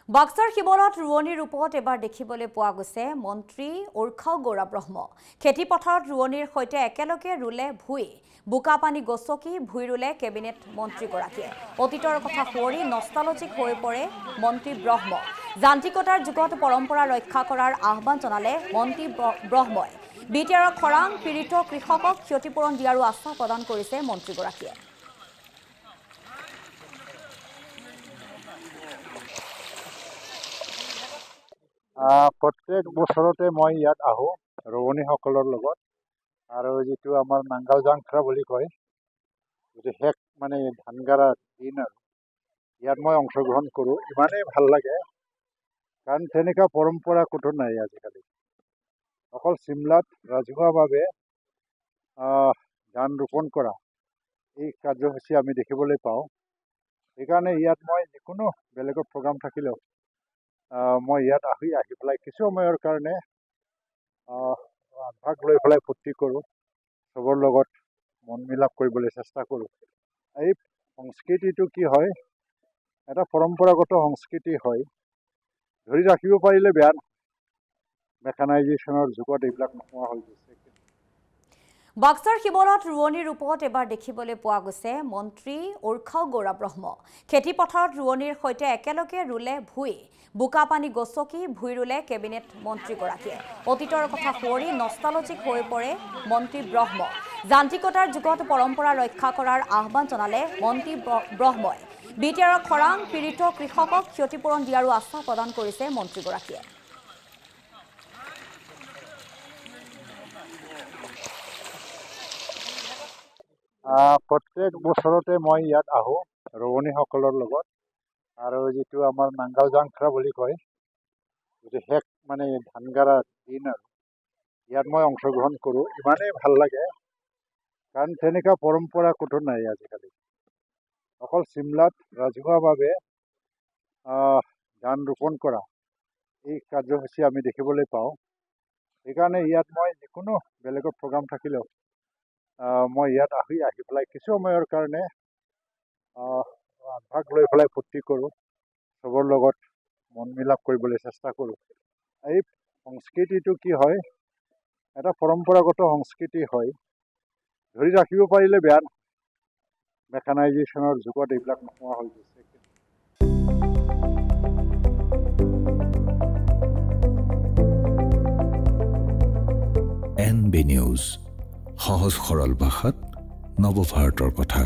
বাক্সাৰ শিৱলত ৰোৱনীৰ ৰূপত এবাৰ দেখিবলৈ পোৱা গৈছে মন্ত্ৰী উৰ্খাও গৌৰা ব্ৰহ্ম। খেতিপথাৰত ৰোৱনীৰ সৈতে একেলগে ৰুলে ভুই, বোকা পানী গছকি ভুই ৰুলে কেবিনেট মন্ত্ৰীগৰাকীয়ে। অতীতৰ কথা সোঁৱৰি নষ্টালজিক হৈ পৰে মন্ত্ৰী ব্ৰহ্ম। যান্ত্ৰিকতাৰ যুগত পৰম্পৰা ৰক্ষা কৰাৰ আহ্বান জনালে মন্ত্ৰী ব্ৰহ্মই। বিটিআৰৰ খৰাং পীড়িত কৃষকক ক্ষতিপূৰণ দিয়াৰো আশ্বাস প্ৰদান কৰিছে মন্ত্ৰীগৰাকীয়ে। প্ৰত্যেক বছৰতে মই ইয়াত আহোঁ ৰোৱনীসকলৰ লগত আৰু যিটো আমাৰ নাংগাল জাংখ্ৰা বুলি কয়, যিটো শেষ মানে ধান গাৰা দিন আৰু ইয়াত মই অংশগ্ৰহণ কৰোঁ। ইমানেই ভাল লাগে কাৰণ তেনেকুৱা পৰম্পৰা ক'তো নাই আজিকালি। অকল চিমলাত ৰাজহুৱাভাৱে ধান ৰোপণ কৰা এই কাৰ্যসূচী আমি দেখিবলৈ পাওঁ। সেইকাৰণে ইয়াত মই যিকোনো বেলেগত প্ৰগ্ৰাম থাকিলেও মই ইয়াত আহি পেলাই কিছু সময়ৰ কাৰণে ভাগ লৈ পেলাই ফূৰ্তি কৰোঁ, চবৰ লগত মন মিলাপ কৰিবলৈ চেষ্টা কৰোঁ। এই সংস্কৃতিটো কি হয়, এটা পৰম্পৰাগত সংস্কৃতি হয়, ধৰি ৰাখিব পাৰিলে বেয়া নহয়। মেকানাইজেশ্যনৰ যুগত এইবিলাক নোহোৱা হৈ গৈছে। বাক্সাৰ শিৱলত ৰোৱনীৰ ৰূপত এবাৰ দেখিবলৈ পোৱা গৈছে মন্ত্ৰী উৰ্খাও গৌৰা ব্ৰহ্ম। খেতিপথাৰত ৰোৱনীৰ সৈতে একেলগে ৰুলে ভুই, বোকা পানী গছকি ভুই ৰুলে কেবিনেট মন্ত্ৰীগৰাকীয়ে। অতীতৰ কথা সোঁৱৰি নষ্টালজিক হৈ পৰে মন্ত্ৰী ব্ৰহ্ম। যান্ত্ৰিকতাৰ যুগত পৰম্পৰা ৰক্ষা কৰাৰ আহ্বান জনালে মন্ত্ৰী ব্ৰহ্মই। বিটিআৰৰ খৰাং পীড়িত কৃষকক ক্ষতিপূৰণ দিয়াৰো আশ্বাস প্ৰদান কৰিছে মন্ত্ৰীগৰাকীয়ে। প্ৰত্যেক বছৰতে মই ইয়াত আহোঁ ৰোৱনীসকলৰ লগত আৰু যিটো আমাৰ নাংগাল জাংখ্ৰা বুলি কয়, যিটো শেষ মানে ধান গাৰা দিন আৰু ইয়াত মই অংশগ্ৰহণ কৰোঁ। ইমানেই ভাল লাগে কাৰণ তেনেকুৱা পৰম্পৰা ক'তো নাই আজিকালি। অকল চিমলাত ৰাজহুৱাভাৱে ধান ৰোপণ কৰা এই কাৰ্যসূচী আমি দেখিবলৈ পাওঁ। সেইকাৰণে ইয়াত মই যিকোনো বেলেগত প্ৰগ্ৰাম থাকিলেও মই ইয়াত আহি পেলাই কিছু সময়ৰ কাৰণে ভাগ লৈ পেলাই ফূৰ্তি কৰোঁ, চবৰ লগত মন মিলাপ কৰিবলৈ চেষ্টা কৰোঁ। এই সংস্কৃতিটো কি হয়, এটা পৰম্পৰাগত সংস্কৃতি হয়, ধৰি ৰাখিব পাৰিলে বেয়া নহয়। মেকানাইজেশ্যনৰ যুগত এইবিলাক নোহোৱা হৈ গৈছে। NB নিউজ, সহজ সৰল ভাষাত নৱভাৰতৰ কথা।